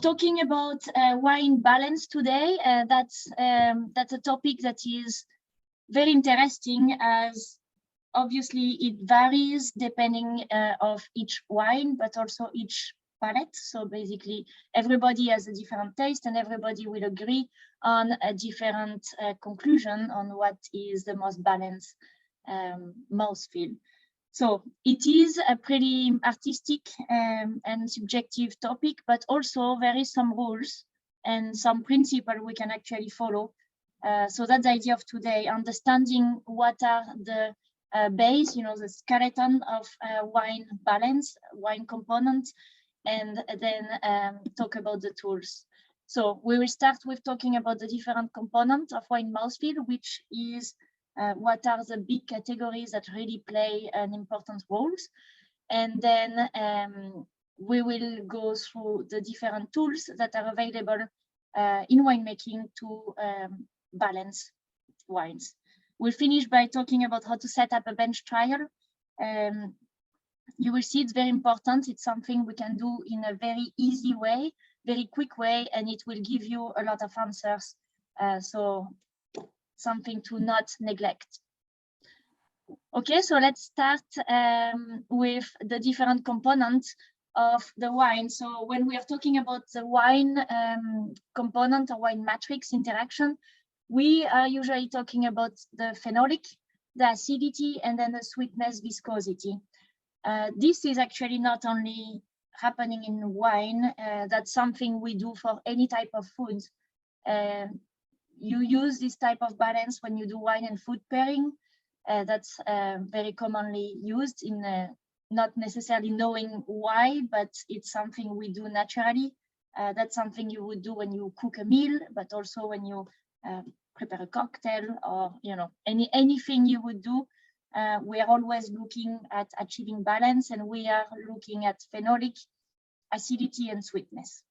Talking about wine balance today, that's a topic that is very interesting, as obviously it varies depending of each wine, but also each palate. So basically, everybody has a different taste, and everybody will agree on a different conclusion on what is the most balanced mouthfeel. So it is a pretty artistic and subjective topic, but also there is some rules and some principles we can actually follow. So that's the idea of today, understanding what are the base, the skeleton of wine balance, wine component, and then talk about the tools. So we will start with talking about the different components of wine mouthfeel, which is what are the big categories that really play an important role. And then we will go through the different tools that are available in winemaking to balance wines. We'll finish by talking about how to set up a bench trial. You will see it's very important. It's something we can do in a very easy way, very quick way, and it will give you a lot of answers. So something to not neglect. Okay, so let's start with the different components of the wine. So when we are talking about the wine component or wine matrix interaction, we are usually talking about the phenolic, the acidity, and then the sweetness, viscosity. This is actually not only happening in wine, that's something we do for any type of food. You use this type of balance when you do wine and food pairing. That's very commonly used in not necessarily knowing why, but it's something we do naturally. That's something you would do when you cook a meal, but also when you prepare a cocktail, or anything you would do. We are always looking at achieving balance, and we are looking at phenolic, acidity, and sweetness.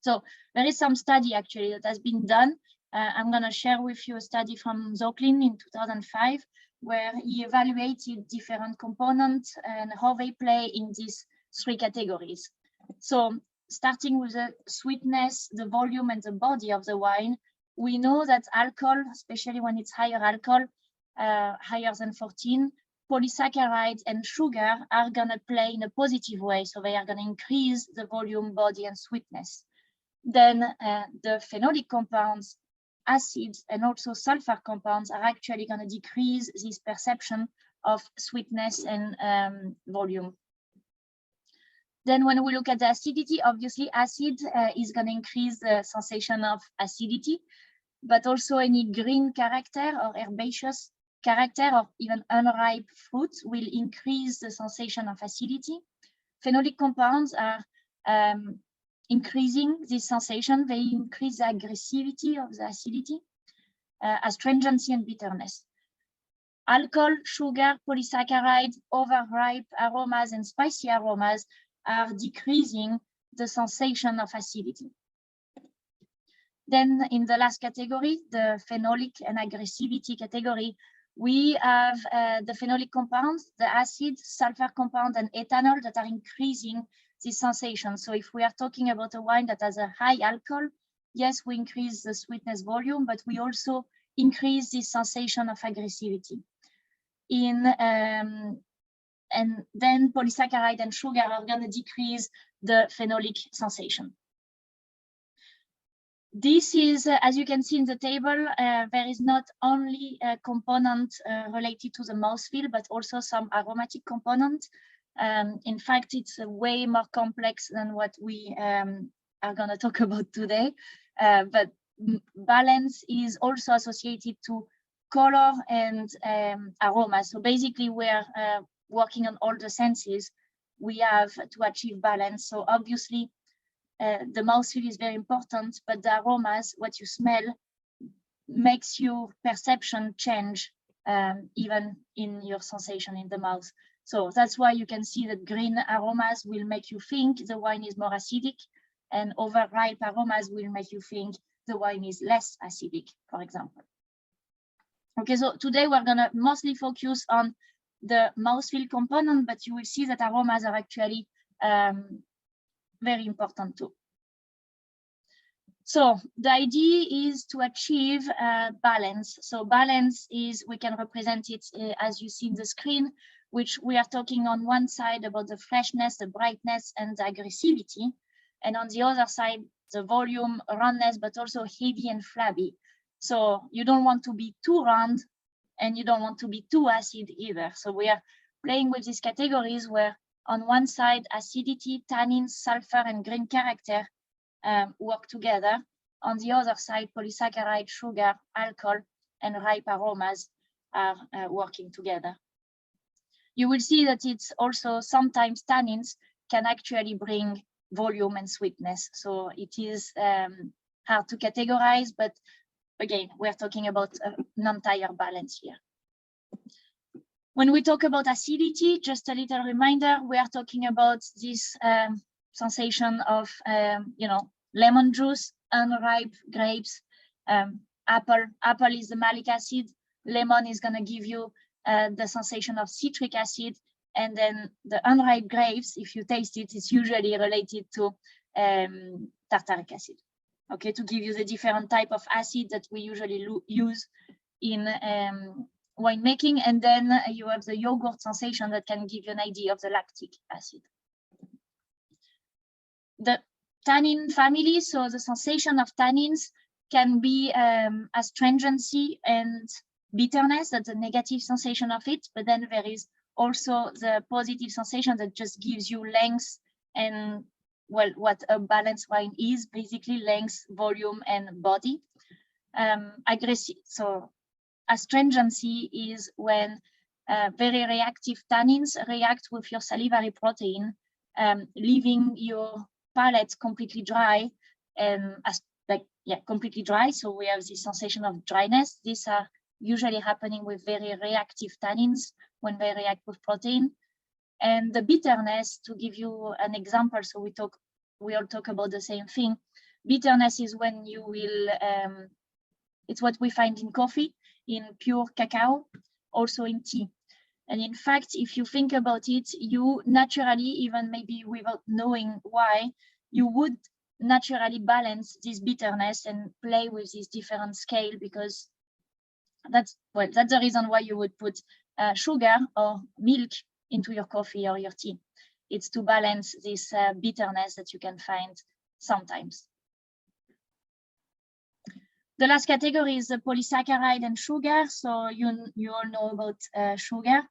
So there is some study actually that has been done. I'm going to share with you a study from Zocklin in 2005, where he evaluated different components and how they play in these three categories. So starting with the sweetness, the volume, and the body of the wine, we know that alcohol, especially when it's higher alcohol, higher than 14, polysaccharides and sugar are going to play in a positive way. So they are going to increase the volume, body, and sweetness. Then the phenolic compounds, acids, and also sulfur compounds are actually going to decrease this perception of sweetness and volume. Then when we look at the acidity, obviously acid is going to increase the sensation of acidity, but also any green character or herbaceous character or even unripe fruit will increase the sensation of acidity. Phenolic compounds are increasing this sensation. They increase the aggressivity of the acidity, astringency, and bitterness. Alcohol, sugar, polysaccharide, overripe aromas, and spicy aromas are decreasing the sensation of acidity. Then in the last category, the phenolic and aggressivity category, we have the phenolic compounds, the acids, sulfur compound, and ethanol that are increasing this sensation. So if we are talking about a wine that has a high alcohol, yes, we increase the sweetness volume, but we also increase this sensation of aggressivity. And then polysaccharide and sugar are going to decrease the phenolic sensation. This is, as you can see in the table, there is not only a component related to the mouthfeel, but also some aromatic component. In fact, it's way more complex than what we are going to talk about today. But balance is also associated to color and aroma. So basically, we're working on all the senses we have to achieve balance. So obviously, the mouthfeel is very important, but the aromas, what you smell, makes your perception change even in your sensation in the mouth. So that's why you can see that green aromas will make you think the wine is more acidic, and overripe aromas will make you think the wine is less acidic, for example. Okay, so today we're going to mostly focus on the mouthfeel component, but you will see that aromas are actually very important too. So the idea is to achieve balance. So balance is, we can represent it as you see in the screen, which we are talking on one side about the freshness, the brightness, and the aggressivity. And on the other side, the volume, roundness, but also heavy and flabby. So you don't want to be too round and you don't want to be too acid either. So we are playing with these categories where on one side, acidity, tannins, sulfur, and green character work together. On the other side, polysaccharide, sugar, alcohol, and ripe aromas are working together. You will see that it's also sometimes tannins can actually bring volume and sweetness. So it is hard to categorize, but again, we're talking about an entire balance here. When we talk about acidity, just a little reminder, we are talking about this sensation of, lemon juice, unripe grapes, apple. Apple is the malic acid. Lemon is going to give you the sensation of citric acid. And then the unripe grapes, if you taste it, it's usually related to tartaric acid. Okay, to give you the different type of acid that we usually use in winemaking. And then you have the yogurt sensation that can give you an idea of the lactic acid. The tannin family, so the sensation of tannins can be astringency and bitterness, that's a negative sensation of it, but then there is also the positive sensation that just gives you length and, well, what a balanced wine is, basically length, volume, and body. Aggressive, so astringency is when very reactive tannins react with your salivary protein, leaving your palate completely dry and completely dry. So we have this sensation of dryness. These are usually happening with very reactive tannins when they react with protein. And the bitterness, to give you an example, so we all talk about the same thing. Bitterness is when you will, it's what we find in coffee, in pure cacao, also in tea. And in fact, if you think about it, you naturally, even maybe without knowing why, you would naturally balance this bitterness and play with this different scale, because that's the reason why you would put sugar or milk into your coffee or your tea. It's to balance this bitterness that you can find sometimes. The last category is the polysaccharide and sugar. So you all know about sugar.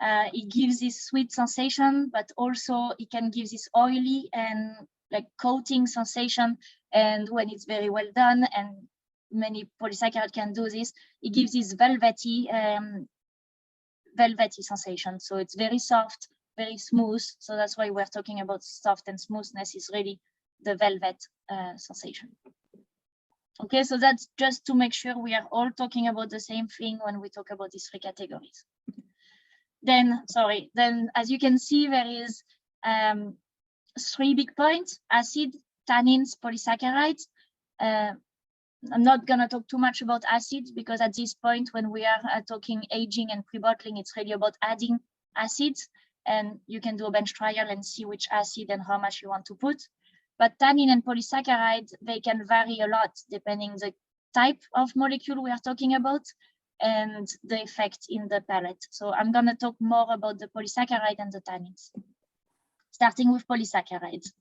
It gives this sweet sensation, but also it can give this oily and like coating sensation. And when it's very well done, and many polysaccharides can do this, it gives this velvety sensation. So it's very soft, very smooth. So that's why we're talking about soft and smoothness is really the velvet sensation. Okay, so that's just to make sure we are all talking about the same thing when we talk about these three categories. Then as you can see, there is 3 big points: acid, tannins, polysaccharides. I'm not going to talk too much about acids, because at this point, when we are talking aging and pre-bottling, it's really about adding acids, and you can do a bench trial and see which acid and how much you want to put. But tannin and polysaccharide, they can vary a lot depending the type of molecule we are talking about and the effect in the palate. So I'm going to talk more about the polysaccharide and the tannins. Starting with polysaccharides.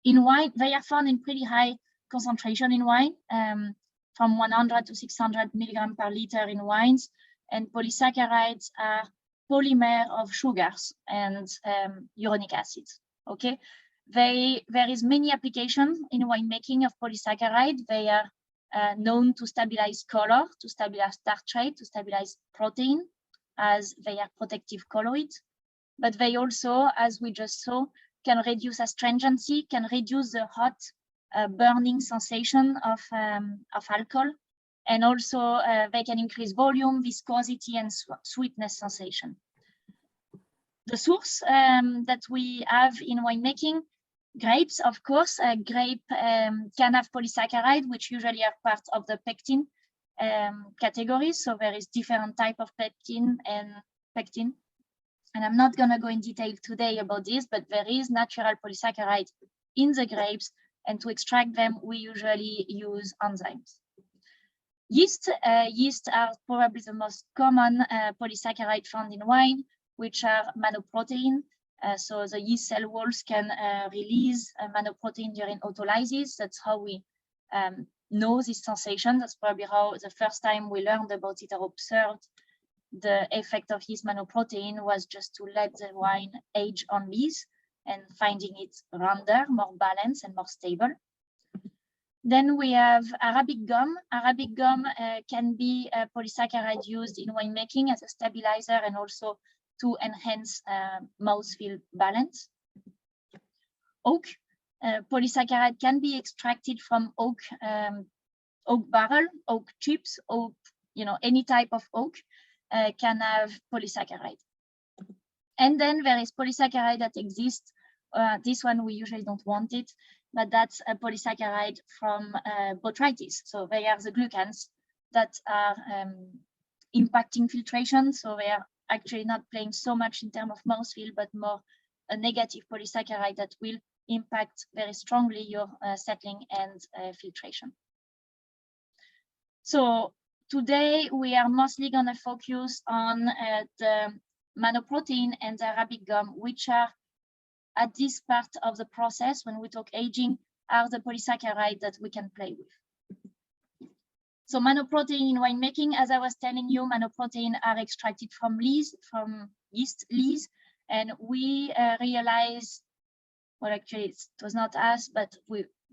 In wine, they are found in pretty high concentration in wine, from 100 to 600 milligrams per liter in wines. And polysaccharides are polymer of sugars and uronic acids. Okay. There is many applications in winemaking of polysaccharide. They are known to stabilize color, to stabilize tarch rate, to stabilize protein, as they are protective colloids. But they also, as we just saw, can reduce astringency, can reduce the hot burning sensation of alcohol, and also they can increase volume, viscosity, and sweetness sensation. The source that we have in winemaking, grapes, of course. Grape can have polysaccharide, which usually are part of the pectin categories. So there is different type of pectin. And I'm not going to go in detail today about this, but there is natural polysaccharide in the grapes, And to extract them, we usually use enzymes. Yeast are probably the most common polysaccharide found in wine, which are manoprotein. So the yeast cell walls can release manoprotein during autolysis. That's how we know this sensation. That's probably how the first time we learned about it or observed the effect of yeast manoprotein was just to let the wine age on lees and finding it rounder, more balanced and more stable. Then we have Arabic gum. Arabic gum can be a polysaccharide used in winemaking as a stabilizer and also to enhance mouthfeel balance. Oak. Polysaccharide can be extracted from oak barrel, oak chips, oak, any type of oak can have polysaccharide. And then there is polysaccharide that exists. This one we usually don't want it, but that's a polysaccharide from botrytis. So they are the glucans that are impacting filtration. So they are actually not playing so much in terms of mouthfeel, but more a negative polysaccharide that will impact very strongly your settling and filtration. So today we are mostly going to focus on the manoprotein and the Arabic gum, which are at this part of the process when we talk aging, are the polysaccharide that we can play with. So manoprotein in winemaking, as I was telling you, manoprotein are extracted from lees, from yeast lees, and we realized, well, actually it was not us, but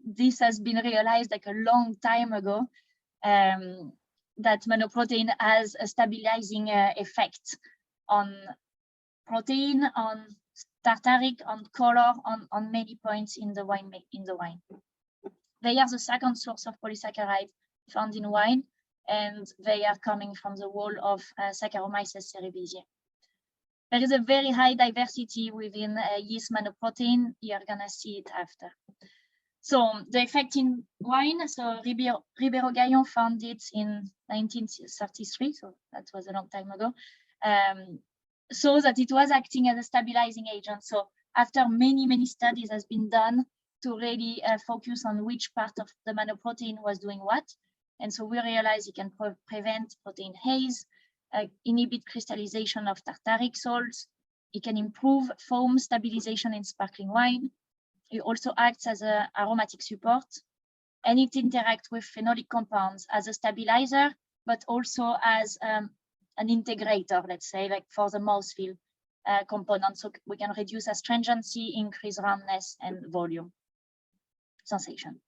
this has been realized like a long time ago, that manoprotein has a stabilizing effect on protein, on tartaric, on color, on many points in the wine. They are the second source of polysaccharide found in wine, and they are coming from the wall of Saccharomyces cerevisiae. There is a very high diversity within yeast manoprotein. You're gonna see it after. So the effect in wine, so Ribeiro Gaillon found it in 1933, so that was a long time ago, so that it was acting as a stabilizing agent. So after many studies has been done to really focus on which part of the manoprotein was doing what. And so we realized it can prevent protein haze, inhibit crystallization of tartaric salts. It can improve foam stabilization in sparkling wine. It also acts as an aromatic support, and it interacts with phenolic compounds as a stabilizer, but also as an integrator, let's say, like for the mouthfeel component. So we can reduce astringency, increase roundness and volume sensation.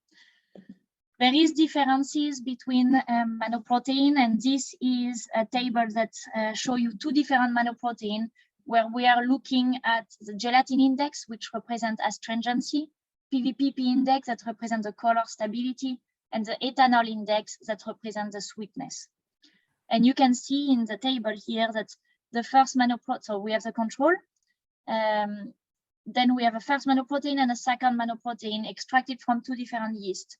There is differences between manoprotein, and this is a table that show you two different manoprotein where we are looking at the gelatin index, which represents astringency, PVPP index that represents the color stability, and the ethanol index that represents the sweetness. And you can see in the table here that the first manoprotein, so we have the control, then we have a first manoprotein and a second manoprotein extracted from two different yeasts.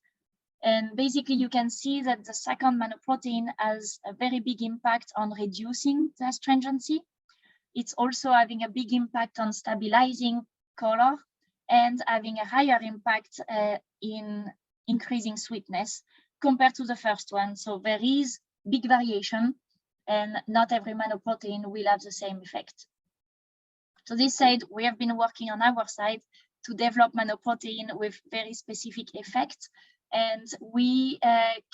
And basically you can see that the second manoprotein has a very big impact on reducing the astringency. It's also having a big impact on stabilizing color and having a higher impact in increasing sweetness compared to the first one. So there is big variation, and not every manoprotein will have the same effect. So this said, we have been working on our side to develop manoprotein with very specific effects, and we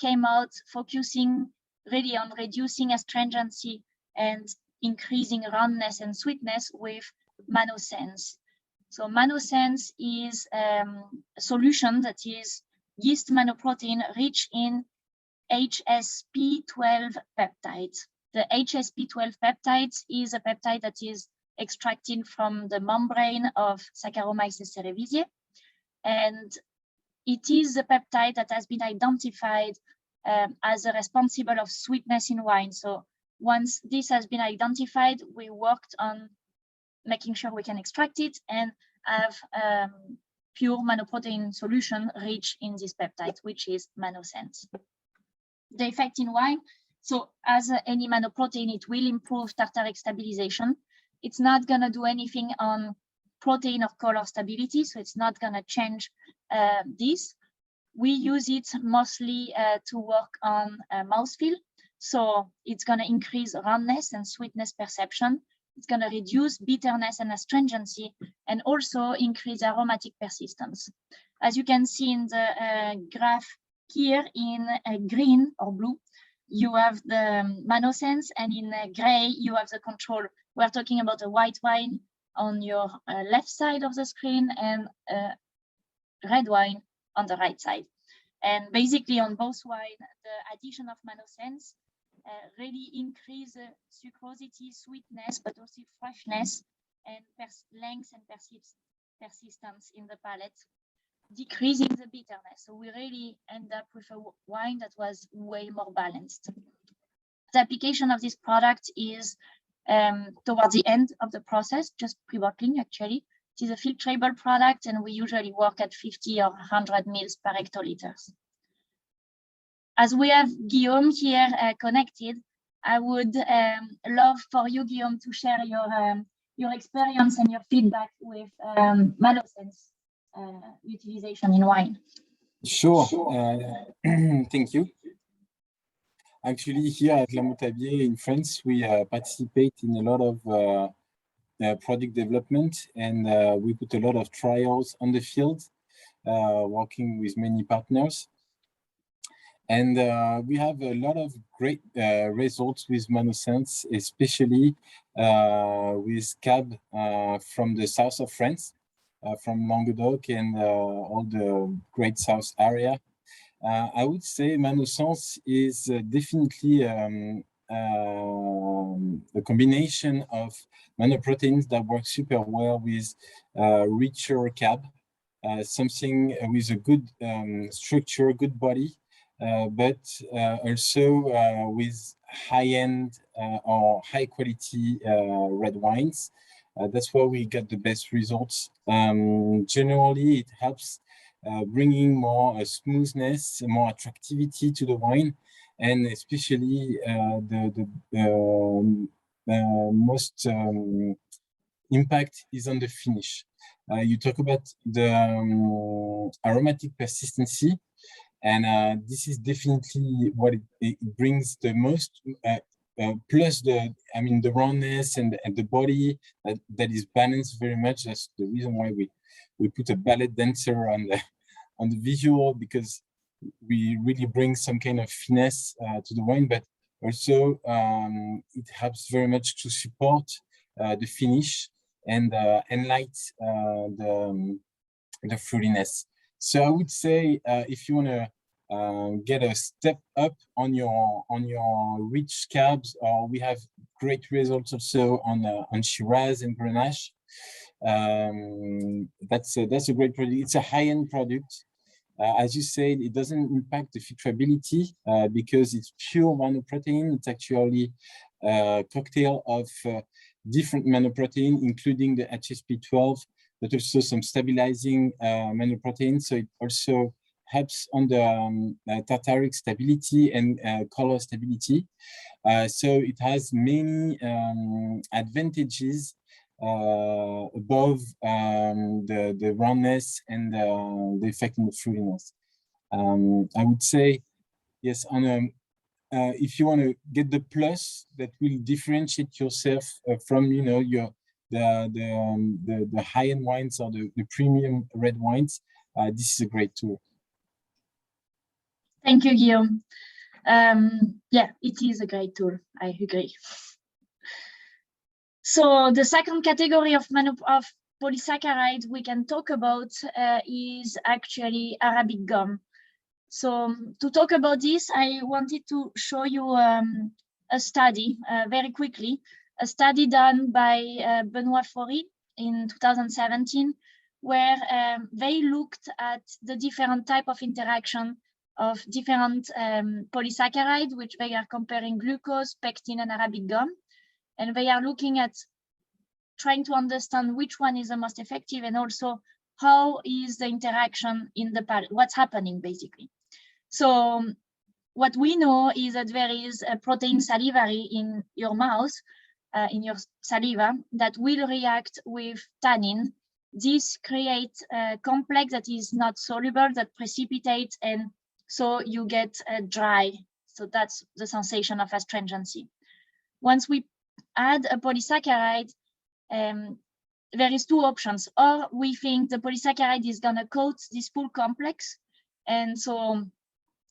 came out focusing really on reducing astringency and increasing roundness and sweetness with ManoSense. So ManoSense is a solution that is yeast manoprotein rich in HSP12 peptides. The HSP12 peptides is a peptide that is extracted from the membrane of Saccharomyces cerevisiae, and it is a peptide that has been identified as a responsible of sweetness in wine. So once this has been identified, we worked on making sure we can extract it and have pure manoprotein solution rich in this peptide, which is ManoSense. The effect in wine, so as any manoprotein, it will improve tartaric stabilization. It's not going to do anything on protein or color stability, so it's not going to change this, We use it mostly to work on mouthfeel. So it's going to increase roundness and sweetness perception. It's going to reduce bitterness and astringency, and also increase aromatic persistence. As you can see in the graph here in green or blue, you have the manosense, and in gray, you have the control. We're talking about a white wine on your left side of the screen and red wine on the right side. And basically on both wine, the addition of manosense really increase sucrosity, sweetness, but also freshness and length and persistence in the palate, decreasing the bitterness. So we really end up with a wine that was way more balanced. The application of this product is towards the end of the process, just pre-bottling actually. It is a filtrable product, and we usually work at 50 or 100 mils per hectoliters. As we have Guillaume here connected, I would love for you, Guillaume, to share your experience and your feedback with manosense utilization in wine. Sure. Thank you. Actually, here at La Motabier in France, we participate in a lot of product development, and we put a lot of trials on the field, working with many partners. And we have a lot of great results with manosense, especially with cab from the south of France, from Languedoc and all the great south area. I would say manosense is definitely a combination of monoproteins that work super well with richer cab, something with a good structure, good body, but also with high-end or high-quality red wines. That's where we get the best results. Generally, it helps bringing more smoothness, more attractivity to the wine, and especially the most impact is on the finish. You talk about the aromatic persistency, and this is definitely what it brings the most. Plus the roundness and the body that is balanced very much. That's the reason why we put a ballet dancer on the visual, because we really bring some kind of finesse to the wine, but also it helps very much to support the finish and enlight the fruitiness. So I would say if you want to get a step up on your rich cabs, we have great results also on Shiraz and Grenache. That's a great product. It's a high-end product. As you said, it doesn't impact the filtrability because it's pure monoprotein. It's actually a cocktail of different monoprotein, including the HSP12, but also some stabilizing monoprotein. So it also helps on the tartaric stability and color stability. So it has many advantages above the roundness and the effect on the fruitiness. I would say, yes, if you want to get the plus that will differentiate yourself from the high-end wines or the premium red wines, this is a great tool. Thank you, Guillaume. Yeah, it is a great tool. I agree. So the second category of polysaccharide we can talk about is actually Arabic gum. So to talk about this, I wanted to show you a study very quickly, a study done by Benoit Faury in 2017, where they looked at the different type of interaction of different polysaccharides, which they are comparing glucose, pectin, and Arabic gum. And they are looking at trying to understand which one is the most effective, and also how is the interaction in the palate, what's happening basically. So what we know is that there is a protein salivary in your mouth, in your saliva, that will react with tannin this creates a complex that is not soluble, that precipitates, and so you get dry. So that's the sensation of astringency. Once we add a polysaccharide, there is two options. Or we think the polysaccharide is going to coat this full complex, and so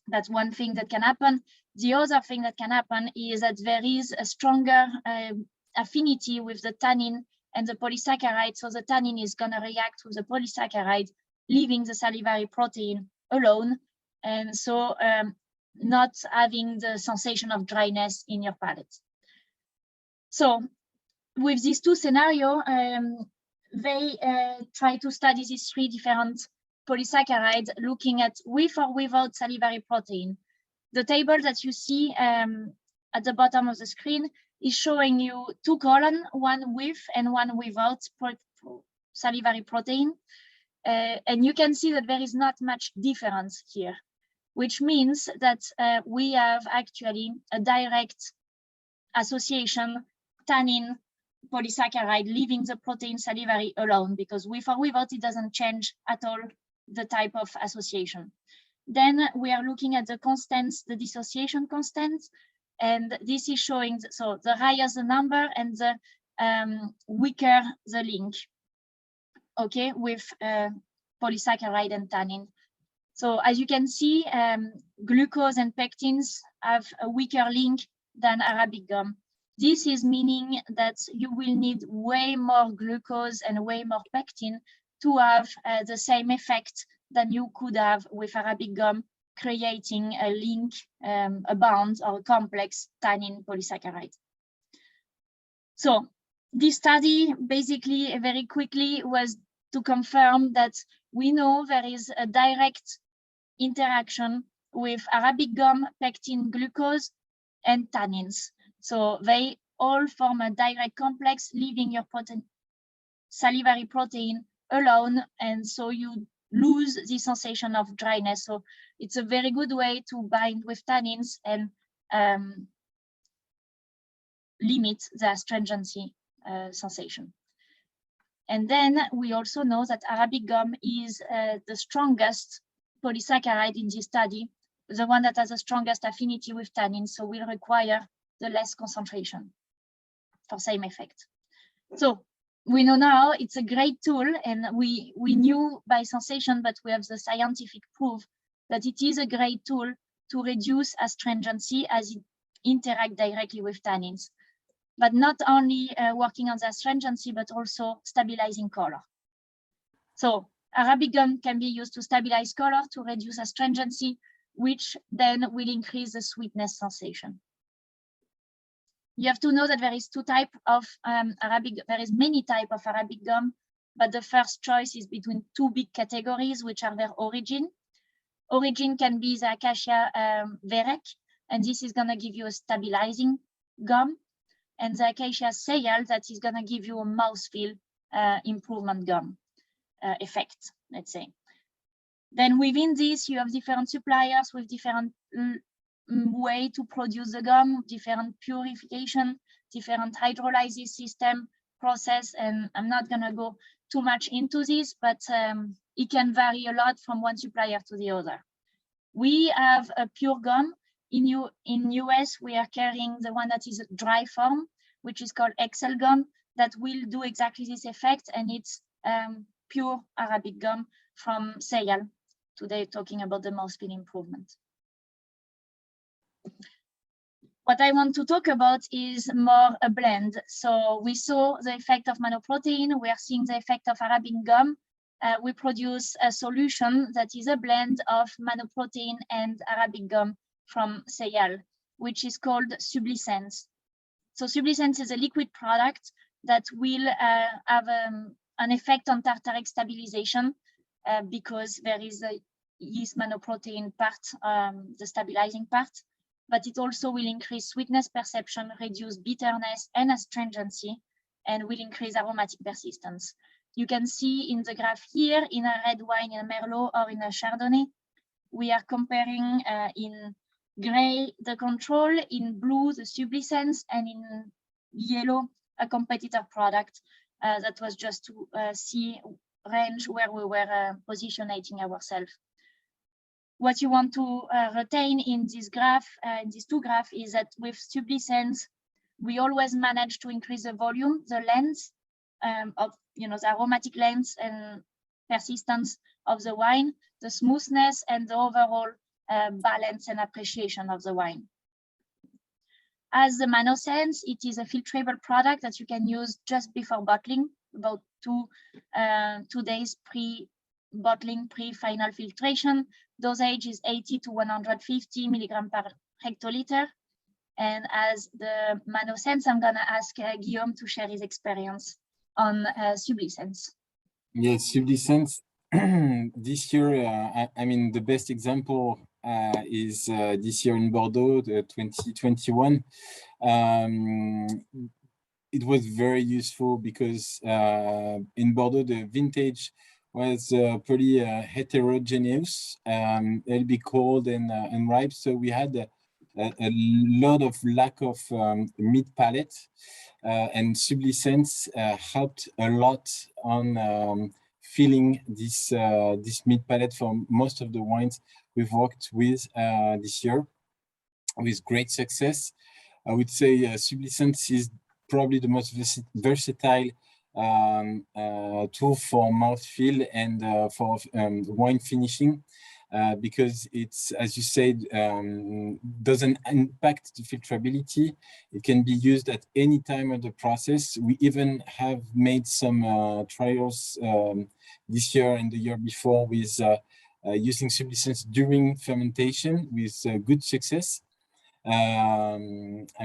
that's one thing that can happen. The other thing that can happen is that there is a stronger affinity with the tannin and the polysaccharide, so the tannin is going to react with the polysaccharide, leaving the salivary protein alone, and so not having the sensation of dryness in your palate. So with these two scenarios, they try to study these three different polysaccharides, looking at with or without salivary protein. The table that you see at the bottom of the screen is showing you two columns, one with and one without salivary protein. And you can see that there is not much difference here, which means that we have actually a direct association, tannin, polysaccharide, leaving the protein salivary alone, because with or without, it doesn't change at all the type of association. Then we are looking at the constants, the dissociation constants, and this is showing, so the higher the number and the weaker the link, okay, with polysaccharide and tannin. So as you can see, glucose and pectins have a weaker link than Arabic gum. This is meaning that you will need way more glucose and way more pectin to have the same effect than you could have with Arabic gum, creating a link, a bond or a complex tannin polysaccharide. So this study basically very quickly was to confirm that we know there is a direct interaction with Arabic gum, pectin, glucose, and tannins. So they all form a direct complex, leaving your salivary protein alone, and so you lose the sensation of dryness. So it's a very good way to bind with tannins and limit the astringency sensation. And then we also know that Arabic gum is the strongest polysaccharide in this study, the one that has the strongest affinity with tannin, so will require the less concentration for same effect. So we know now it's a great tool, and we knew by sensation, but we have the scientific proof that it is a great tool to reduce astringency as it interacts directly with tannins. But not only working on the astringency, but also stabilizing color. So Arabic gum can be used to stabilize color, to reduce astringency, which then will increase the sweetness sensation. You have to know that there is two types of there is many types of Arabic gum, but the first choice is between two big categories, which are their origin. Origin can be the Acacia verec, and this is gonna give you a stabilizing gum, and the Acacia Seyal, that is gonna give you a mouthfeel improvement gum effect, let's say. Then within this, you have different suppliers with different way to produce the gum, different purification, different hydrolysis system process, and I'm not gonna go too much into this, but it can vary a lot from one supplier to the other. We have a pure gum. In US, we are carrying the one that is a dry form, which is called Excel gum, that will do exactly this effect, and it's pure Arabic gum from Seyal. Today, talking about the mouthfeel improvement. What I want to talk about is more a blend. So we saw the effect of manoprotein. We are seeing the effect of Arabic gum. We produce a solution that is a blend of manoprotein and Arabic gum from Seyal, which is called Sublicens. So Sublicens is a liquid product that will have an effect on tartaric stabilization because there is a yeast manoprotein part, the stabilizing part, but it also will increase sweetness perception, reduce bitterness and astringency, and will increase aromatic persistence. You can see in the graph here, in a red wine, in a Merlot or in a Chardonnay, we are comparing in gray the control, in blue the Sublicens, and in yellow a competitor product. That was just to see range where we were positioning ourselves. What you want to retain in this graph, in these two graphs, is that with sublicens, we always manage to increase the volume, the length of, the aromatic length and persistence of the wine, the smoothness, and the overall balance and appreciation of the wine. As the Manocens, it is a filtrable product that you can use just before bottling, about 2 days pre-bottling, pre-final filtration. Dosage is 80 to 150 milligram per hectoliter. And as the Manocens, I'm going to ask Guillaume to share his experience on sublicens. Yes, sublicens. This year, I mean, the best example is this year in Bordeaux, the 2021. It was very useful because in Bordeaux, the vintage was pretty heterogeneous, a little bit cold and ripe. So we had a lot of lack of mid palate, and sublicens helped a lot on filling this mid palate for most of the wines we've worked with this year with great success. I would say sublicens is probably the most versatile tool for mouthfeel and for wine finishing. Because it's, as you said, doesn't impact the filtrability. It can be used at any time of the process. We even have made some trials this year and the year before with using sublicens during fermentation with good success. I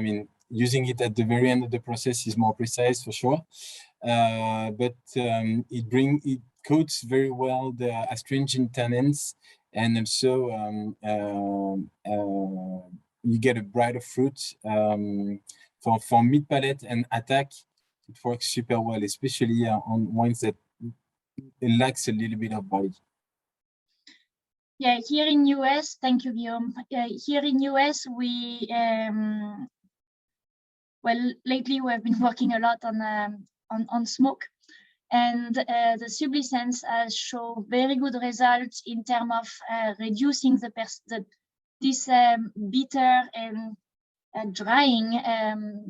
mean, using it at the very end of the process is more precise for sure, but it coats very well the astringent tannins. And also, you get a brighter fruit. For mid palate and attack, it works super well, especially on wines that lacks a little bit of body. Yeah, here in US, thank you, Guillaume. Here in US, we well, lately we have been working a lot on smoke. And the sublicens show very good results in terms of reducing this bitter and drying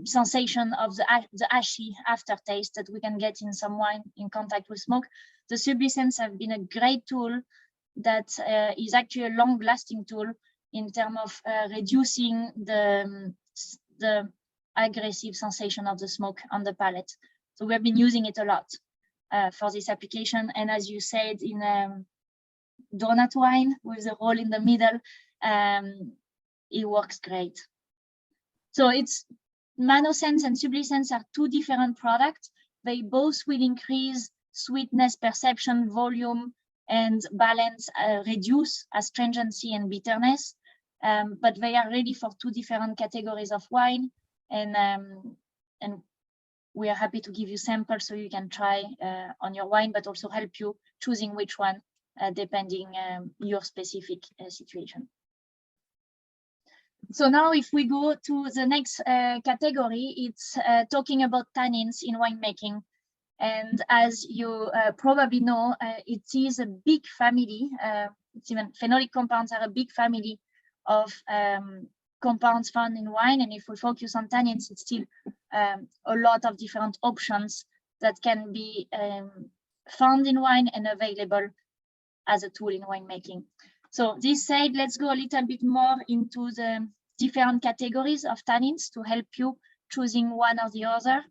sensation of the ashy aftertaste that we can get in some wine in contact with smoke. The sublicens have been a great tool that is actually a long-lasting tool in terms of reducing the aggressive sensation of the smoke on the palate. So we have been using it a lot. For this application, and as you said, in donut wine with the hole in the middle, it works great. So it's Manocens and sublicens are two different products. They both will increase sweetness perception, volume, and balance, reduce astringency and bitterness, but they are ready for two different categories of wine, and we are happy to give you samples so you can try on your wine, but also help you choosing which one depending your specific situation. So now if we go to the next category, it's talking about tannins in winemaking. And as you probably know, it is a big family. It's even phenolic compounds are a big family of compounds found in wine, and if we focus on tannins, it's still a lot of different options that can be found in wine and available as a tool in winemaking. So this said, let's go a little bit more into the different categories of tannins to help you choosing one or the other.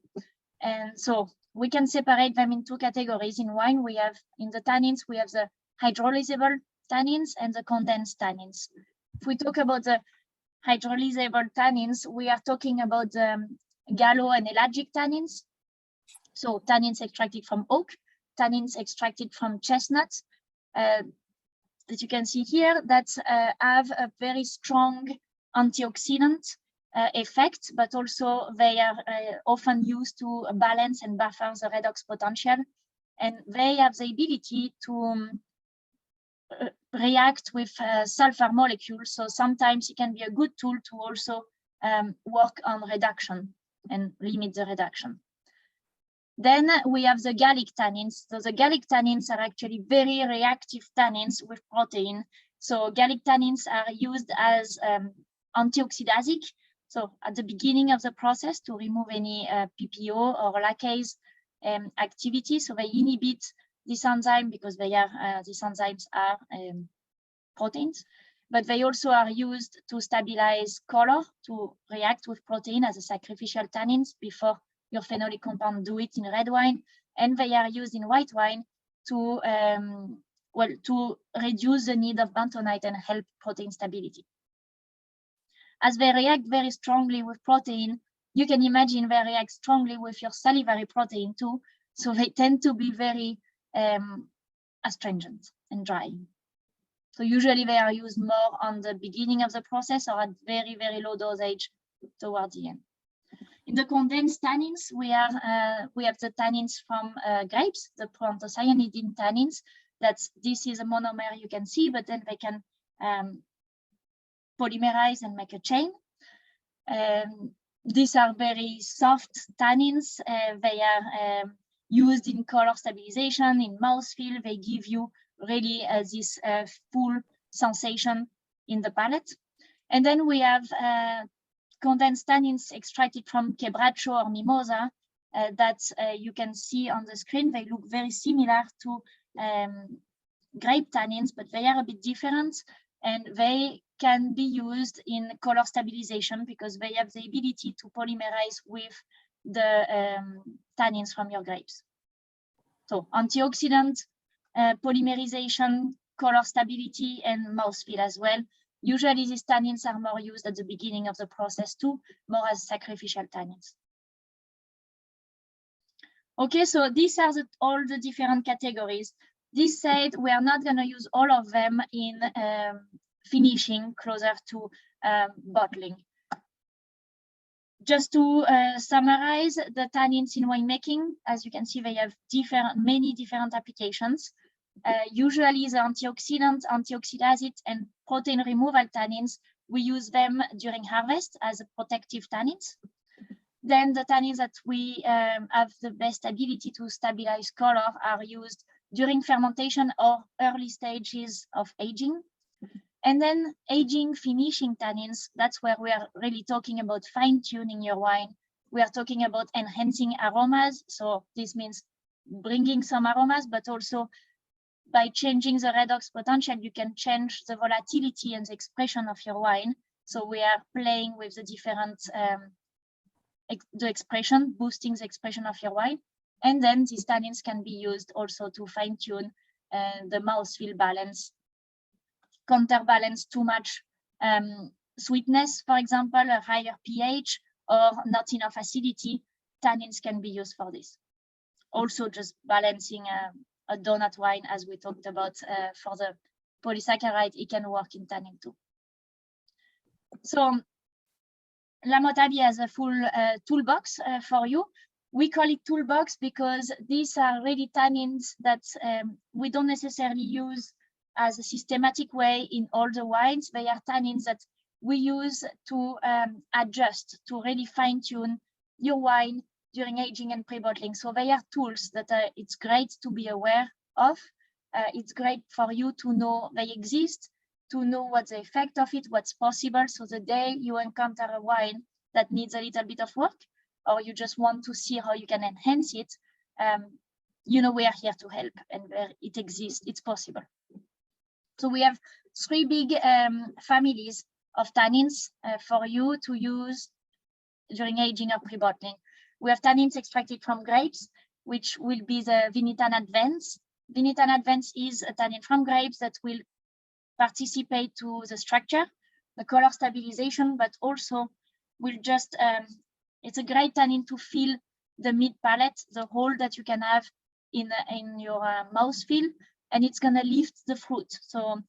And so we can separate them in two categories. In wine, we have, in the tannins, we have the hydrolyzable tannins and the condensed tannins. If we talk about the hydrolyzable tannins, we are talking about the gallo and elagic tannins. So tannins extracted from oak, tannins extracted from chestnuts, that you can see here, that have a very strong antioxidant effect, but also they are often used to balance and buffer the redox potential. And they have the ability to react with sulfur molecules. So sometimes it can be a good tool to also work on reduction and limit the reduction. Then we have the gallic tannins. So the gallic tannins are actually very reactive tannins with protein. So gallic tannins are used as antioxidasic. So at the beginning of the process to remove any PPO or lacase activity. So they inhibit this enzyme because they are these enzymes are proteins, but they also are used to stabilize color, to react with protein as a sacrificial tannins before your phenolic compound do it in red wine, and they are used in white wine to to reduce the need of bentonite and help protein stability. As they react very strongly with protein, you can imagine they react strongly with your salivary protein too, so they tend to be very astringent and dry. So usually they are used more on the beginning of the process or at very, very low dosage toward the end. In the condensed tannins, we have the tannins from grapes, the proanthocyanidin tannins. This is a monomer you can see, but then they can polymerize and make a chain. These are very soft tannins. They are used in color stabilization, in mouthfeel. They give you really this full sensation in the palate. And then we have condensed tannins extracted from quebracho or mimosa that you can see on the screen. They look very similar to grape tannins, but they are a bit different, and they can be used in color stabilization because they have the ability to polymerize with the tannins from your grapes. So antioxidant, polymerization, color stability, and mouthfeel as well. Usually these tannins are more used at the beginning of the process too, more as sacrificial tannins. Okay, so these are all the different categories. This said, we are not going to use all of them in finishing closer to bottling. Just to summarize the tannins in winemaking, as you can see, they have many different applications. Usually the antioxidant, antioxidase, and protein removal tannins, we use them during harvest as protective tannins. Then the tannins that we have the best ability to stabilize color are used during fermentation or early stages of aging. And then aging, finishing tannins, that's where we are really talking about fine-tuning your wine. We are talking about enhancing aromas. So this means bringing some aromas, but also by changing the redox potential, you can change the volatility and the expression of your wine. So we are playing with the different, the expression, boosting the expression of your wine. And then these tannins can be used also to fine-tune the mouthfeel balance, counterbalance too much sweetness, for example, a higher pH or not enough acidity. Tannins can be used for this. Also just balancing a donut wine, as we talked about for the polysaccharide, it can work in tannin too. So La Motabi has a full toolbox for you. We call it toolbox because these are really tannins that we don't necessarily use as a systematic way in all the wines. They are tannins that we use to adjust, to really fine-tune your wine during aging and pre-bottling. So they are tools that it's great to be aware of. It's great for you to know they exist, to know what's the effect of it, what's possible. So the day you encounter a wine that needs a little bit of work, or you just want to see how you can enhance it, you know, we are here to help, and it exists, it's possible. So we have three big families of tannins for you to use during aging or pre-bottling. We have tannins extracted from grapes, which will be the Vinitan Advance. Vinitan Advance is a tannin from grapes that will participate to the structure, the color stabilization, but also will just, it's a great tannin to fill the mid palate, the hole that you can have in your mouthfeel, and it's gonna lift the fruit. So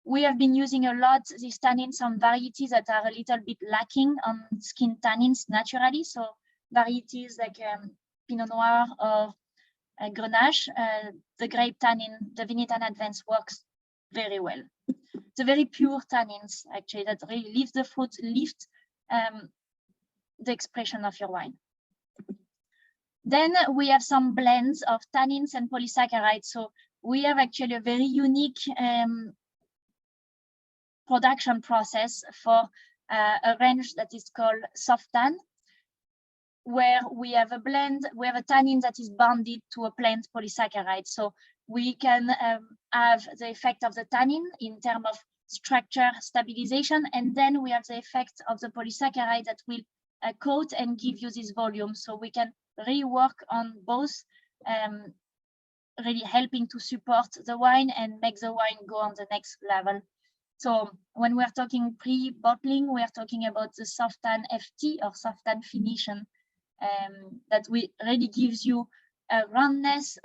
we have been using a lot these tannins on varieties that are a little bit lacking on skin tannins naturally. So varieties like Pinot Noir or Grenache, the grape tannin, the Vinitan Advance works very well. It's a very pure tannins actually that really lift the fruit, lift the expression of your wine. Then we have some blends of tannins and polysaccharides. So we have actually a very unique production process for a range that is called soft tan, where we have a blend, we have a tannin that is bonded to a plant polysaccharide. So we can have the effect of the tannin in terms of structure stabilization, and then we have the effect of the polysaccharide that will coat and give you this volume. So we can rework on both, really helping to support the wine and make the wine go on the next level. So when we're talking pre-bottling, we are talking about the soft tan FT or soft tan finition, that really gives you a roundness,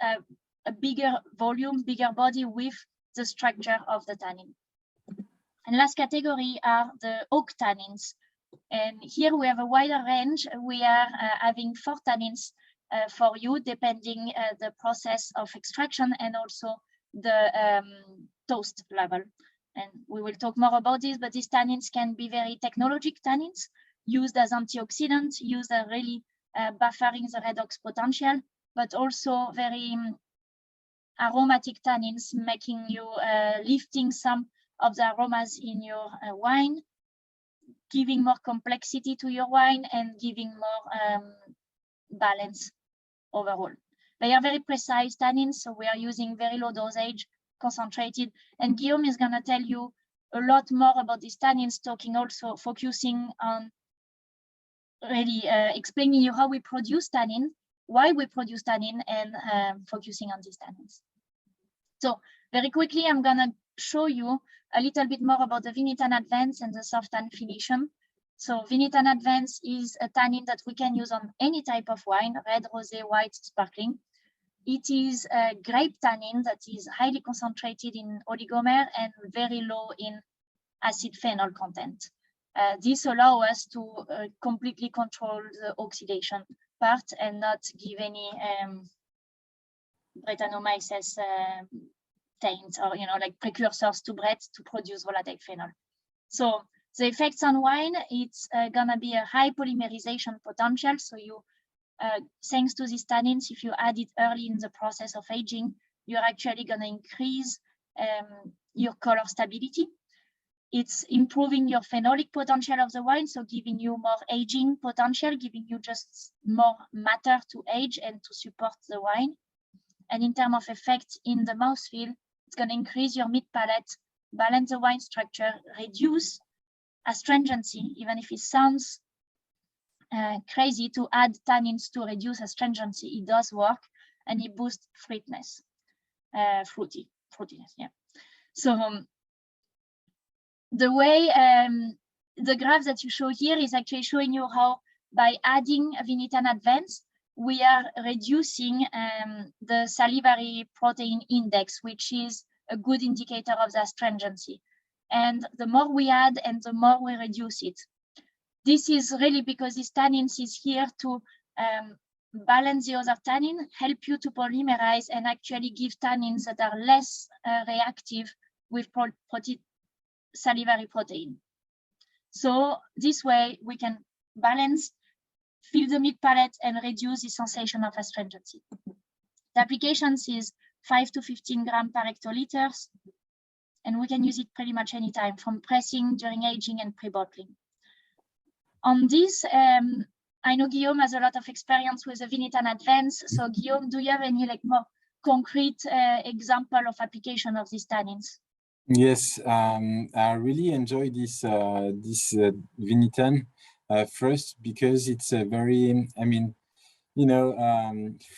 a bigger volume, bigger body with the structure of the tannin. And last category are the oak tannins. And here we have a wider range. We are having 4 tannins for you, depending the process of extraction and also the toast level. And we will talk more about this, but these tannins can be very technologic tannins, used as antioxidants, used as really buffering the redox potential, but also very aromatic tannins, making you lifting some of the aromas in your wine, giving more complexity to your wine and giving more balance overall. They are very precise tannins, so we are using very low dosage, concentrated, and Guillaume is going to tell you a lot more about these tannins, talking also, focusing on really explaining you how we produce tannin, why we produce tannin, and focusing on these tannins. So very quickly, I'm going to show you a little bit more about the Vinitan Advance and the soft tan finition. So Vinitan Advance is a tannin that we can use on any type of wine, red, rosé, white, sparkling. It is a grape tannin that is highly concentrated in oligomer and very low in acid phenol content. This allows us to completely control the oxidation part and not give any Brettanomyces taint or like precursors to Brett to produce volatile phenol. So the effects on wine, it's gonna be a high polymerization potential. So you, thanks to these tannins, if you add it early in the process of aging, you're actually gonna increase your color stability. It's improving your phenolic potential of the wine, so giving you more aging potential, giving you just more matter to age and to support the wine. And in terms of effect in the mouthfeel, it's going to increase your mid palate, balance the wine structure, reduce astringency, even if it sounds crazy to add tannins to reduce astringency, it does work, and it boosts fruitiness, fruitiness, yeah. So the way the graph that you show here is actually showing you how by adding a Vinitan Advance, we are reducing the salivary protein index, which is a good indicator of the astringency. And the more we add and the more we reduce it. This is really because this tannins is here to balance the other tannin, help you to polymerize and actually give tannins that are less reactive with salivary protein. So this way we can balance, fill the mid palate and reduce the sensation of astringency. The applications is 5 to 15 grams per hectoliters, and we can use it pretty much anytime, from pressing, during aging, and pre-bottling. On this, I know Guillaume has a lot of experience with the Vinitan Advance. So Guillaume, do you have any more concrete example of application of these tannins? Yes, I really enjoy this Vinitan. First, because it's a very,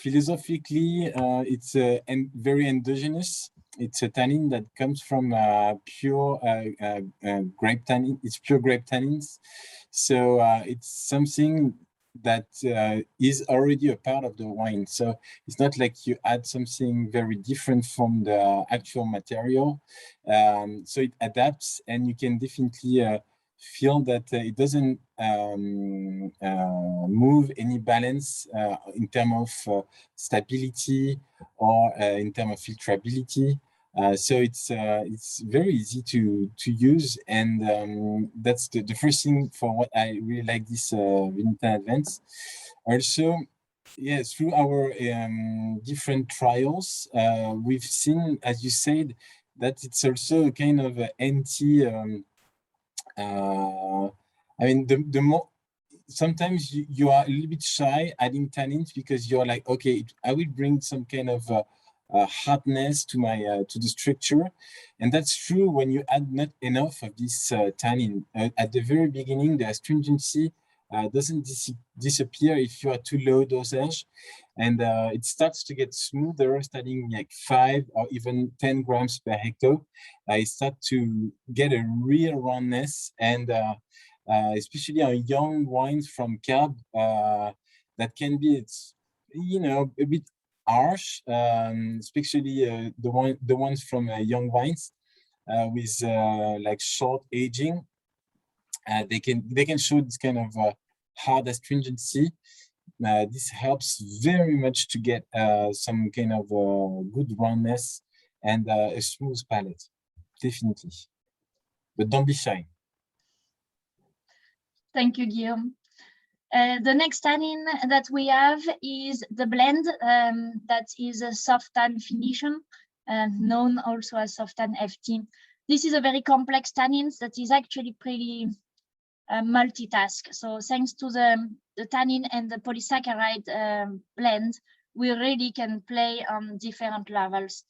philosophically, it's very endogenous. It's a tannin that comes from pure grape tannin. It's pure grape tannins. So it's something that is already a part of the wine. So it's not like you add something very different from the actual material. So it adapts, and you can definitely feel that it doesn't move any balance in terms of stability or in terms of filtrability. So it's very easy to use, and that's the first thing for what I really like this Vinitan Advance. Also, Yes, through our different trials, we've seen, as you said, that it's also a kind of anti. I mean, the more sometimes you are a little bit shy adding tannins because you're like, okay, I will bring some kind of hardness to my to the structure, and that's true when you add not enough of this tannin. At the very beginning, the astringency doesn't disappear if you are too low dosage, and it starts to get smoother, starting like 5 or even 10 grams per hecto. I start to get a real roundness, and especially on young wines from Cab, that can be, it's, you know, a bit harsh, especially the ones from young vines with like short aging. They can show this kind of hard astringency. This helps very much to get some kind of good roundness and a smooth palate, definitely. But don't be shy. Thank you, Guillaume. The next tannin that we have is the blend, that is a soft tan finishing, known also as soft tan FT. This is a very complex tannin that is actually pretty multitask. So thanks to the tannin and the polysaccharide blend, we really can play on different levels.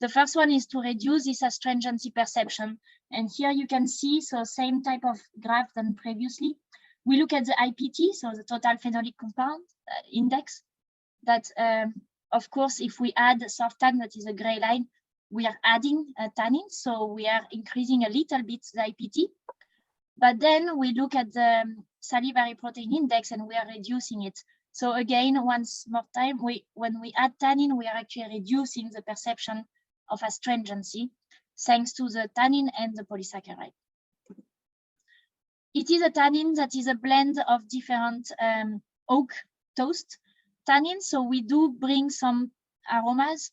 The first one is to reduce this astringency perception. And here you can see, so same type of graph than previously. We look at the IPT, so the total phenolic compound index, that of course, if we add soft tan, that is a gray line, we are adding tannin, so we are increasing a little bit the IPT. But then we look at the salivary protein index and we are reducing it. So again, once more time, when we add tannin, we are actually reducing the perception of astringency thanks to the tannin and the polysaccharide. It is a tannin that is a blend of different oak toast tannins. So we do bring some aromas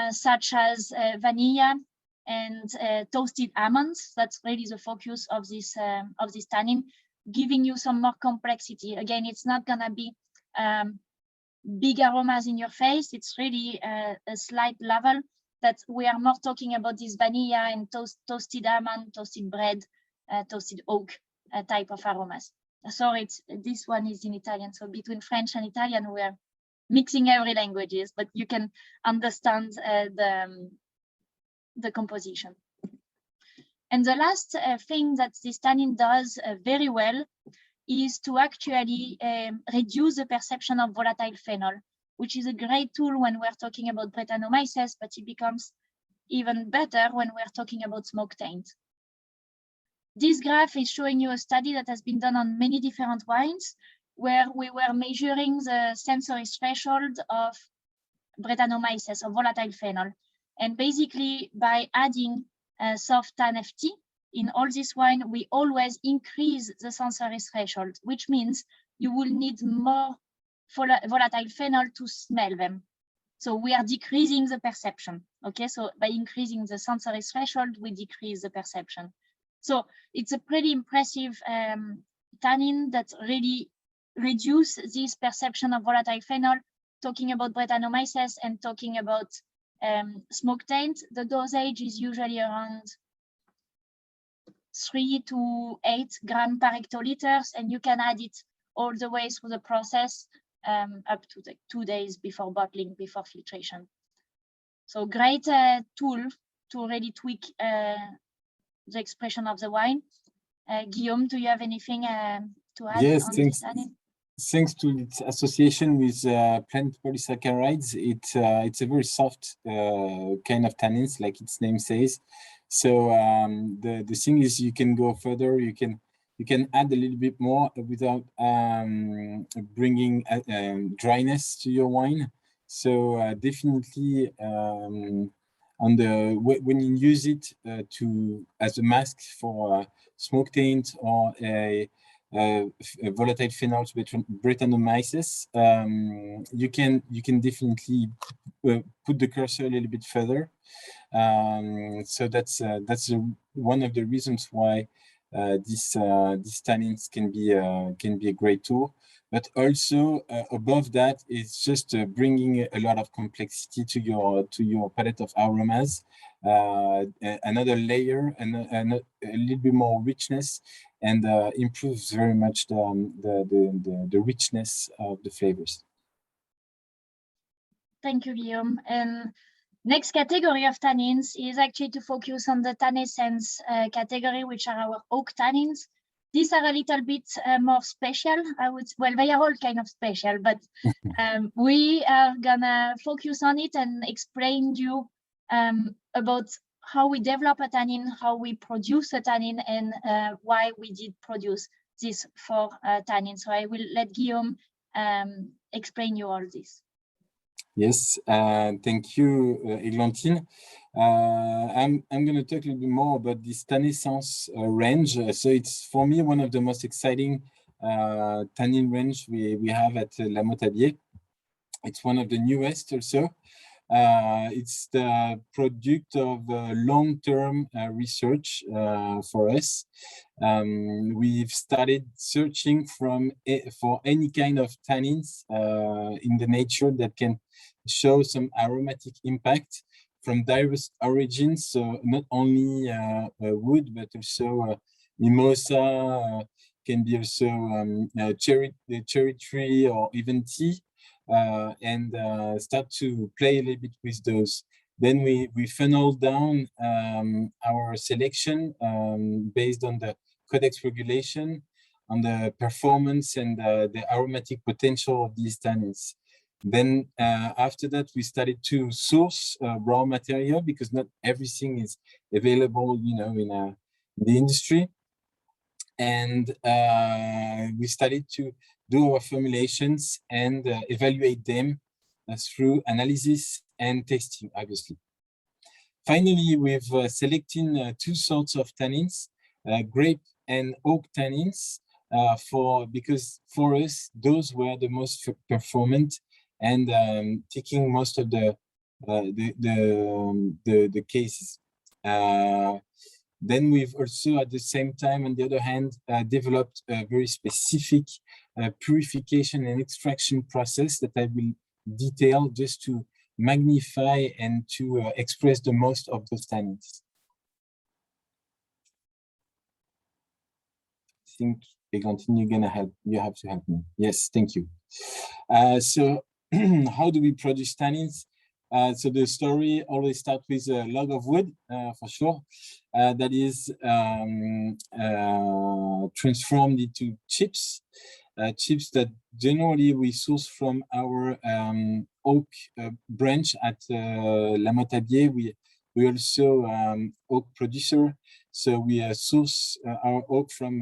such as vanilla and toasted almonds. That's really the focus of this tannin, giving you some more complexity. Again, it's not gonna be big aromas in your face. It's really a slight level that we are more talking about this vanilla and toasted almond, toasted bread, toasted oak type of aromas. Sorry, this one is in Italian. So between French and Italian, we are mixing every languages, but you can understand the composition. And the last thing that this tannin does very well is to actually reduce the perception of volatile phenol, which is a great tool when we're talking about Brettanomyces, but it becomes even better when we're talking about smoke taint. This graph is showing you a study that has been done on many different wines, where we were measuring the sensory threshold of Brettanomyces, of volatile phenol. And basically, by adding soft tan FT in all this wine, we always increase the sensory threshold, which means you will need more volatile phenol to smell them. So we are decreasing the perception. Okay, so by increasing the sensory threshold, we decrease the perception. So it's a pretty impressive tannin that really reduces this perception of volatile phenol, talking about Brettanomyces and talking about smoke taint. The dosage is usually around 3 to 8 grams per hectoliters, and you can add it all the way through the process up to the 2 days before bottling, before filtration. So great tool to really tweak the expression of the wine. Guillaume, do you have anything to add? Yes, on thanks. This Thanks to its association with plant polysaccharides, it's a very soft kind of tannins, like its name says. So the thing is, you can go further. You can add a little bit more without bringing dryness to your wine. So definitely, on the when you use it to as a mask for smoke taint or a volatile phenols Brettanomyces, you can definitely put the cursor a little bit further. So that's one of the reasons why these tannins can be a great tool. but also above that, it's just bringing a lot of complexity to your palette of aromas, another layer, and a little bit more richness, and improves very much the richness of the flavors. Thank you, Guillaume. And next category of tannins is actually to focus on the tannin essence category, which are our oak tannins. These are a little bit more special. Well, they are all kind of special, but we are gonna focus on it and explain to you about how we develop a tannin, how we produce a tannin, and why we did produce this for tannin. So I will let Guillaume explain you all this. Yes, thank you, Eglantine. I'm going to talk a little bit more about this Tannessence range. So it's, for me, one of the most exciting tannin range we have at La Motabier. It's one of the newest also. It's the product of long-term research for us. We've started searching for any kind of tannins in the nature that can show some aromatic impact from diverse origins. So not only wood, but also mimosa, can be also cherry tree, or even tea. And start to play a little bit with those. Then we funnel down our selection based on the codex regulation, on the performance and the aromatic potential of these tannins. Then after that, we started to source raw material, because not everything is available, in the industry. And we started to do our formulations and evaluate them through analysis and testing, obviously. Finally, we've selected two sorts of tannins, grape and oak tannins, because for us, those were the most performant and taking most of the cases. Then we've also, at the same time, on the other hand, developed a very specific purification and extraction process that I will detail, just to magnify and to express the most of those tannins. I think, Eglantine, you have to help me. Yes, thank you. So how do we produce tannins? So the story always starts with a log of wood, for sure, that is transformed into chips, chips that generally we source from our oak branch at La Motabier. We also oak producer, so we source our oak from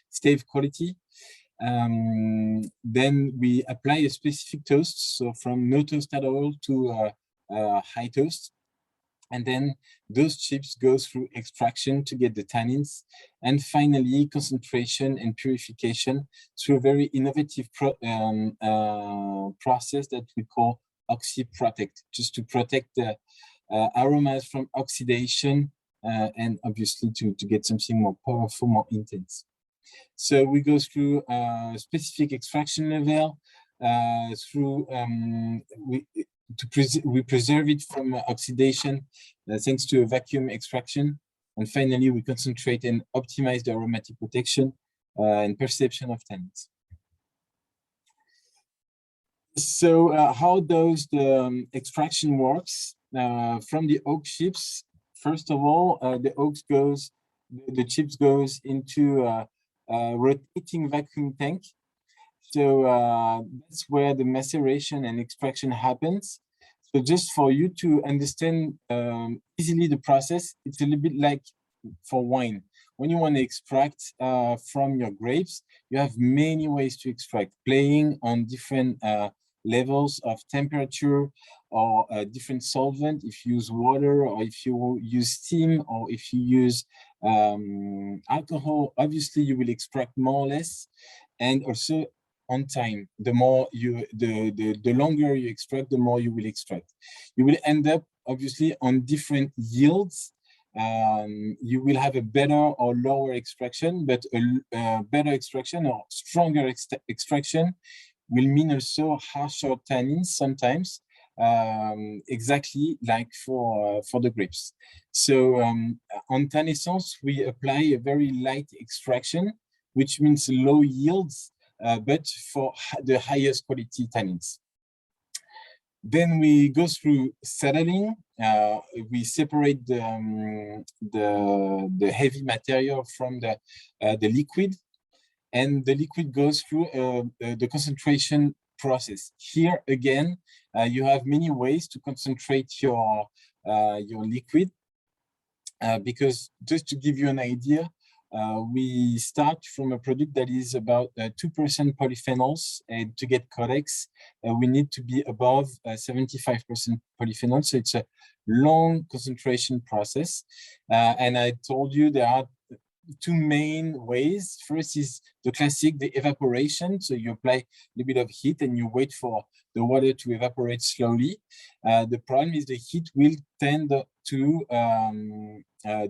stave quality. Then we apply a specific toast, so from no toast at all to high toast. And then those chips go through extraction to get the tannins, and finally concentration and purification through a very innovative process that we call oxy-protect, just to protect the aromas from oxidation, and obviously to get something more powerful, more intense. So we go through a specific extraction level, we preserve it from oxidation thanks to a vacuum extraction. And finally, we concentrate and optimize the aromatic protection and perception of tannins. So how does the extraction works? From the oak chips, first of all, the chips goes into a rotating vacuum tank. So that's where the maceration and extraction happens. So just for you to understand easily the process, it's a little bit like for wine. When you want to extract from your grapes, you have many ways to extract, playing on different levels of temperature or different solvent. If you use water, or if you use steam, or if you use alcohol, obviously you will extract more or less. And also on time, the longer you extract, the more you will extract. You will end up obviously on different yields you will have a better or lower extraction, but a better extraction or stronger extraction will mean also harsher tannins sometimes, exactly like for the grapes. So on Tanessence, we apply a very light extraction, which means low yields, but for the highest quality tannins. Then we go through settling. We separate the heavy material from the liquid, and the liquid goes through the concentration process. Here again, you have many ways to concentrate your liquid, because just to give you an idea, we start from a product that is about 2% polyphenols, and to get Codex, we need to be above 75% polyphenols. So it's a long concentration process. And I told you there are two main ways. First is the classic, the evaporation. So you apply a little bit of heat and you wait for the water to evaporate slowly. The problem is the heat will tend to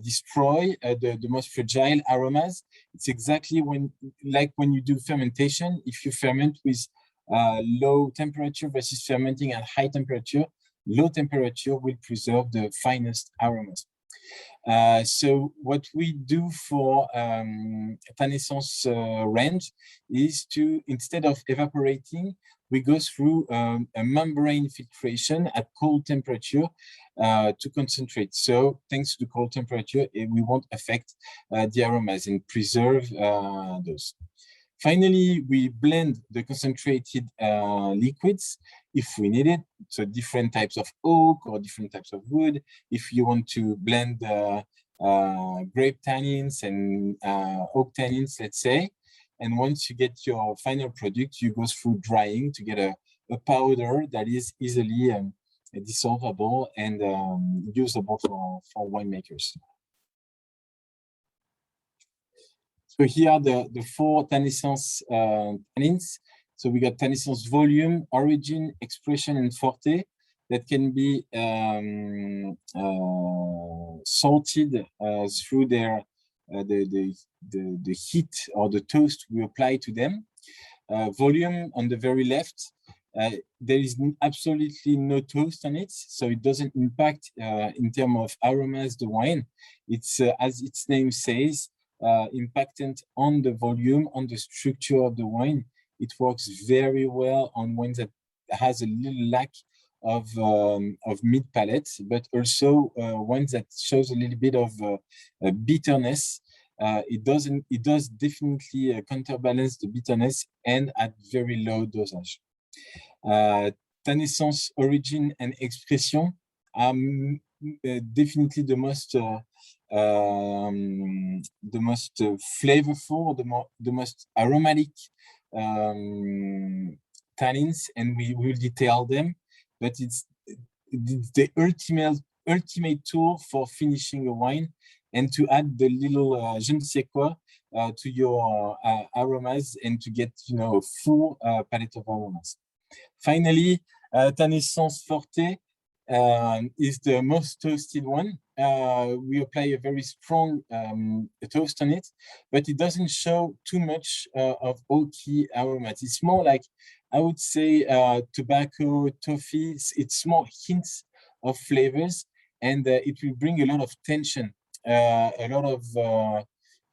destroy the most fragile aromas. It's exactly like when you do fermentation. If you ferment with low temperature versus fermenting at high temperature, low temperature will preserve the finest aromas. So what we do for Tanessence range is to, instead of evaporating, we go through a membrane filtration at cold temperature to concentrate. So thanks to the cold temperature, we won't affect the aromas and preserve those. Finally, we blend the concentrated liquids if we need it. So different types of oak or different types of wood. If you want to blend grape tannins and oak tannins, let's say. And once you get your final product, you go through drying to get a powder that is easily dissolvable and usable for winemakers. So here are the four Tanessence tannins. So we got Tanessence volume, origin, expression, and forte that can be salted through their the heat or the toast we apply to them. Volume on the very left, there is absolutely no toast on it, so it doesn't impact in terms of aromas the wine. It's as its name says, impactant on the volume, on the structure of the wine. It works very well on wines that has a little lack of mid palate, but also wines that shows a little bit of bitterness. It does definitely counterbalance the bitterness and at very low dosage. Tanessence origin and expression are definitely the most flavorful, the most aromatic tannins, and we will detail them. But it's the ultimate tool for finishing a wine and to add the little je ne sais quoi to your aromas and to get a full palette of aromas. Finally, Tanessence Forte is the most toasted one. We apply a very strong toast on it, but it doesn't show too much of oaky aromas. It's more like, I would say, tobacco, toffee. It's more hints of flavors, and it will bring a lot of tension, a lot of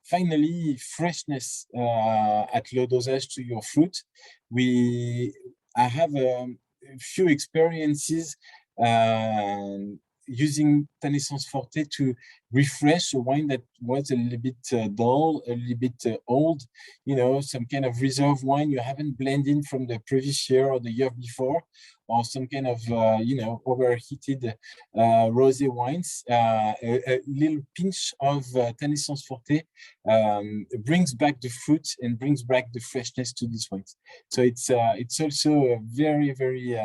finally freshness at low dosage to your fruit. I have a few experiences using Tanessence Forte to refresh a wine that was a little bit dull, a little bit old, some kind of reserve wine you haven't blended from the previous year or the year before, or some kind of, overheated rosé wines. A little pinch of Tanessence Forte brings back the fruit and brings back the freshness to these wines. So it's also a very, very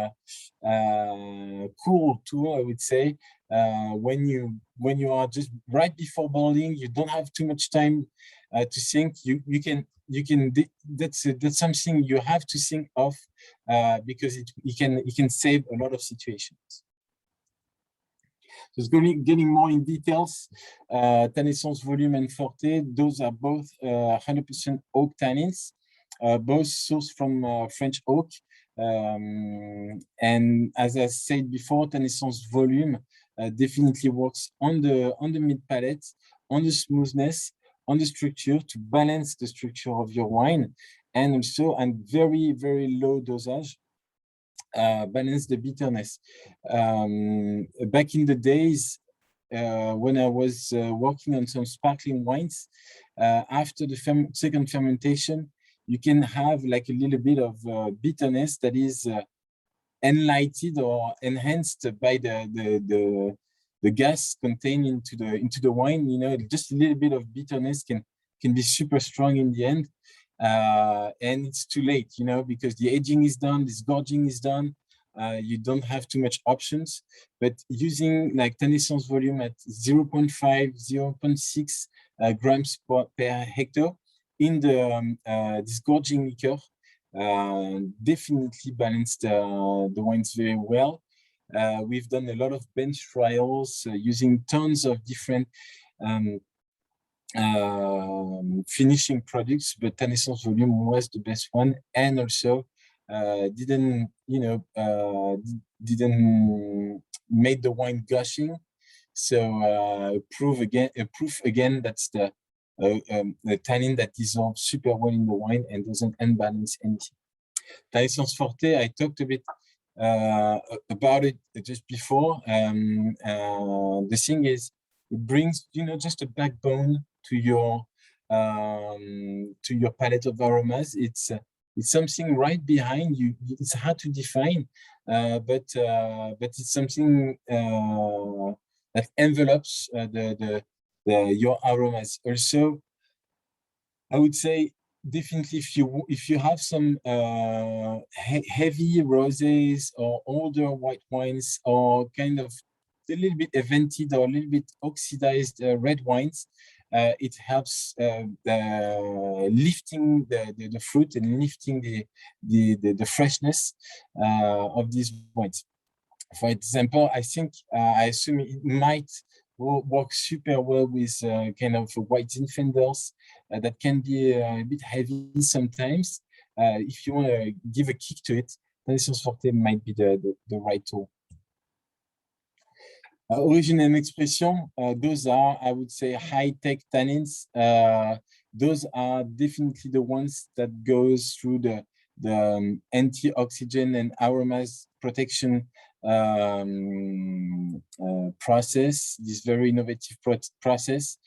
cool tool, I would say. When you are just right before bottling, you don't have too much time to think. That's something you have to think of because it can save a lot of situations. Just getting more in details, Tannin Volume and Forte, those are both 100% oak tannins, both sourced from French oak. And as I said before, Tannin Volume definitely works on the mid palate, on the smoothness, on the structure to balance the structure of your wine, and also at very, very low dosage, balance the bitterness. Back in the days, when I was working on some sparkling wines, after the second fermentation, you can have like a little bit of bitterness that is enlightened or enhanced by the gas contained into the wine. You know, just a little bit of bitterness can be super strong in the end. And it's too late, you know, because the aging is done, this gorging is done. You don't have too much options, but using like Tannin Volume at 0.5, 0.6 grams per hectare in the this gorging liquor definitely balanced the wines very well. We've done a lot of bench trials using tons of different finishing products, but Tannin Volume was the best one, and also didn't, you know, didn't make the wine gushing. So proof again that's the tannin that dissolves super well in the wine and doesn't unbalance anything. Tannin Forte, I talked a bit about it just before. The thing is, it brings, you know, just a backbone to your palette of aromas. It's something right behind you. It's hard to define, but it's something that envelopes your aromas. Also, I would say definitely if you have some heavy rosés or older white wines or kind of a little bit evented or a little bit oxidized red wines, it helps lifting the fruit and lifting the freshness of these wines. For example, I think I assume it might work super well with kind of white Zinfandels that can be a bit heavy sometimes. If you want to give a kick to it, Tannin Forte might be the right tool. Origin and expression, those are, I would say, high-tech tannins. Those are definitely the ones that goes through the antioxidant and aromas protection process, this very innovative process,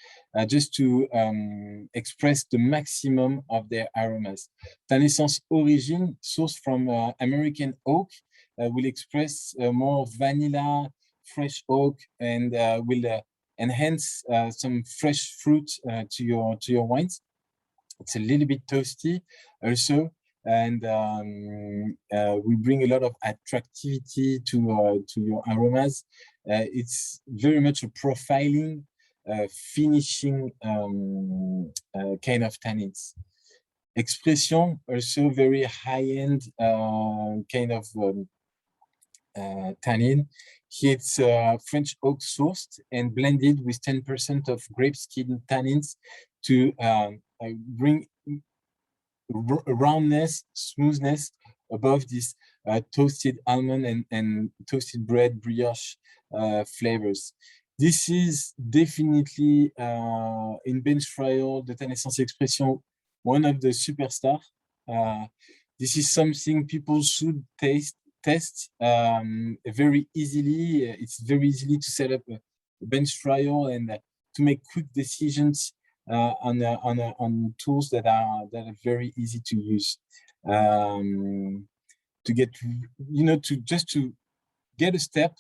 just to express the maximum of their aromas. Tannin Origin, sourced from American oak, will express more vanilla, fresh oak, and will enhance some fresh fruit to your wines. It's a little bit toasty also, and we bring a lot of attractivity to your aromas. It's very much a profiling, finishing kind of tannins. Expression, also very high-end kind of tannin. It's French oak sourced and blended with 10% of grape skin tannins to bring roundness, smoothness above this toasted almond and toasted bread brioche flavors. This is definitely in bench trial, the Tannin Expression, one of the superstars. This is something people should test very easily. It's very easily to set up a bench trial and to make quick decisions on tools that are very easy to use. To get, you know, to get a step,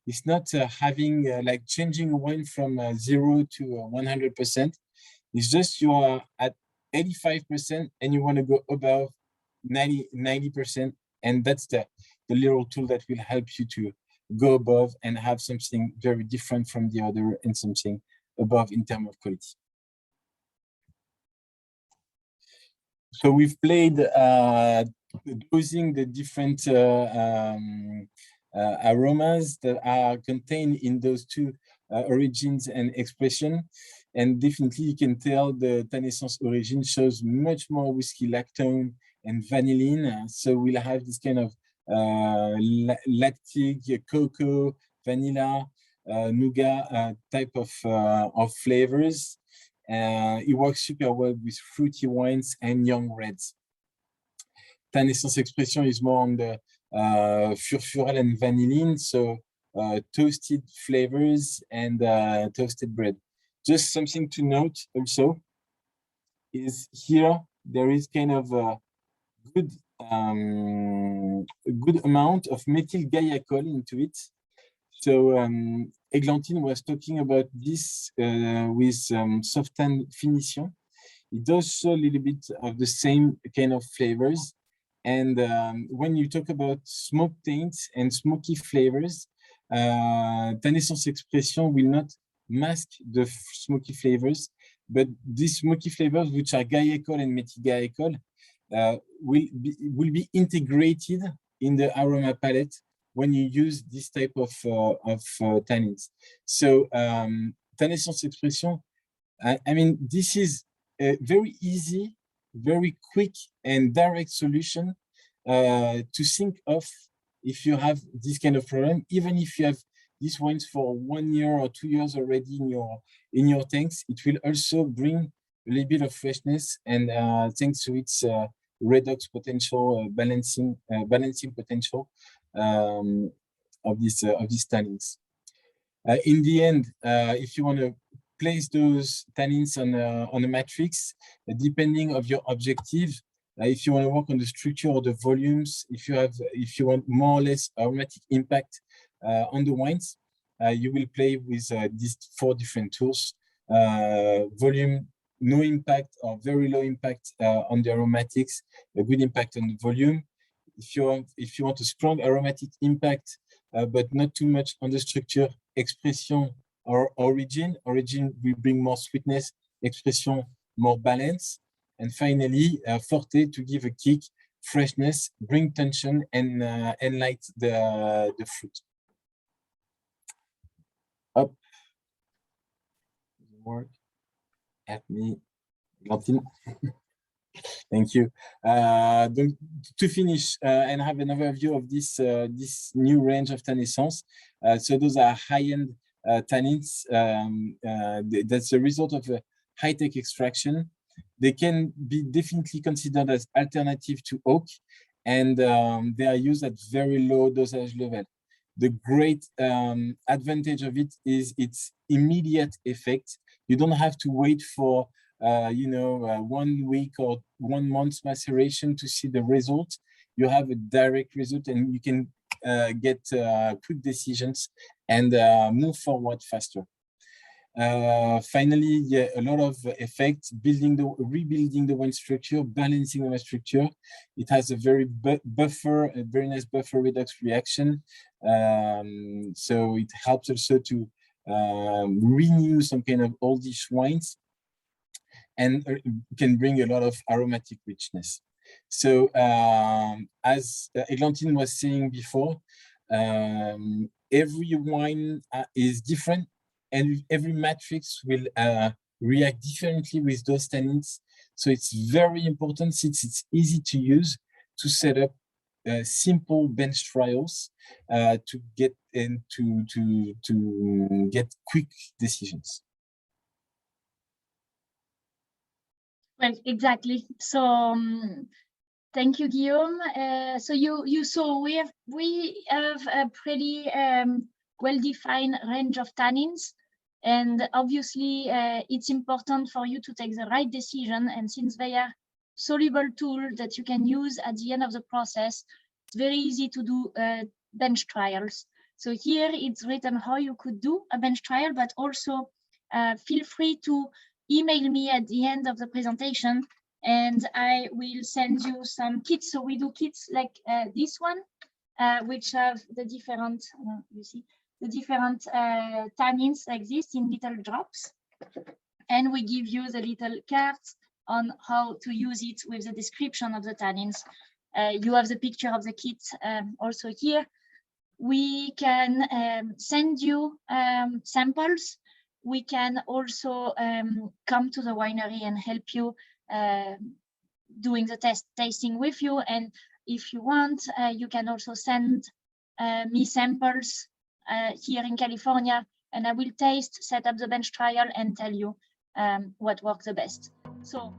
it's not having like changing a wine from 0 to 100%. It's just you are at 85% and you want to go above 90%, and that's the little tool that will help you to go above and have something very different from the other and something above in terms of quality. So we've played dosing the different aromas that are contained in those two origins and expression. And definitely you can tell the Tannin origin shows much more whiskey lactone and vanillin. So we'll have this kind of lactic, cocoa, vanilla, nougat type of flavors. It works super well with fruity wines and young reds. Tannin expression is more on the furfural and vanillin, so toasted flavors and toasted bread. Just something to note also is here there is kind of a good amount of methyl guaiacol into it. So Églantine was talking about this with Softan Finition. It does show a little bit of the same kind of flavors. And when you talk about smoke taints and smoky flavors, Tannin expression will not mask the smoky flavors, but these smoky flavors, which are guaiacol and methyl guaiacol, will be integrated in the aroma palette when you use this type of tannins. So Tannin expression, I mean, this is a very easy, very quick and direct solution to think of if you have this kind of problem, even if you have these wines for 1 year or 2 years already in your tanks, it will also bring a little bit of freshness, and thanks to its redox potential, balancing potential of these tannins. In the end, if you want to place those tannins on a matrix, depending of your objective, if you want to work on the structure or the volumes, if you want more or less aromatic impact on the wines, you will play with these 4 different tools. Volume, no impact or very low impact on the aromatics, a good impact on the volume. If you want a strong aromatic impact, but not too much on the structure, expression or origin will bring more sweetness, expression more balance, and finally forte to give a kick, freshness, bring tension, and light the fruit. Up. Work. Help me, Martin. Thank you. To finish and have an overview of this new range of tannins. So those are high-end tannins. That's a result of a high-tech extraction. They can be definitely considered as alternative to oak, and they are used at very low dosage level. The great advantage of it is its immediate effect. You don't have to wait for 1 week or 1 month maceration to see the result. You have a direct result, and you can get quick decisions and move forward faster. Finally, yeah, a lot of effects, rebuilding the wine structure, balancing the wine structure. It has a very very nice buffer redox reaction. So it helps also to renew some kind of oldish wines, and can bring a lot of aromatic richness. So as Églantine was saying before, every wine is different, and every matrix will react differently with those tannins. So it's very important, since it's easy to use, to set up simple bench trials to get quick decisions. Well, exactly. So thank you, Guillaume. So you saw we have a pretty well-defined range of tannins, and obviously it's important for you to take the right decision. And since they are soluble tool that you can use at the end of the process, it's very easy to do bench trials. So here it's written how you could do a bench trial, but also feel free to email me at the end of the presentation, and I will send you some kits. So we do kits like this one, which have the different, you see, the different tannins like this in little drops. And we give you the little cards on how to use it with the description of the tannins. You have the picture of the kit also here. We can send you samples. We can also come to the winery and help you doing the tasting with you. And if you want, you can also send me samples here in California, and I will taste, set up the bench trial, and tell you what works the best. So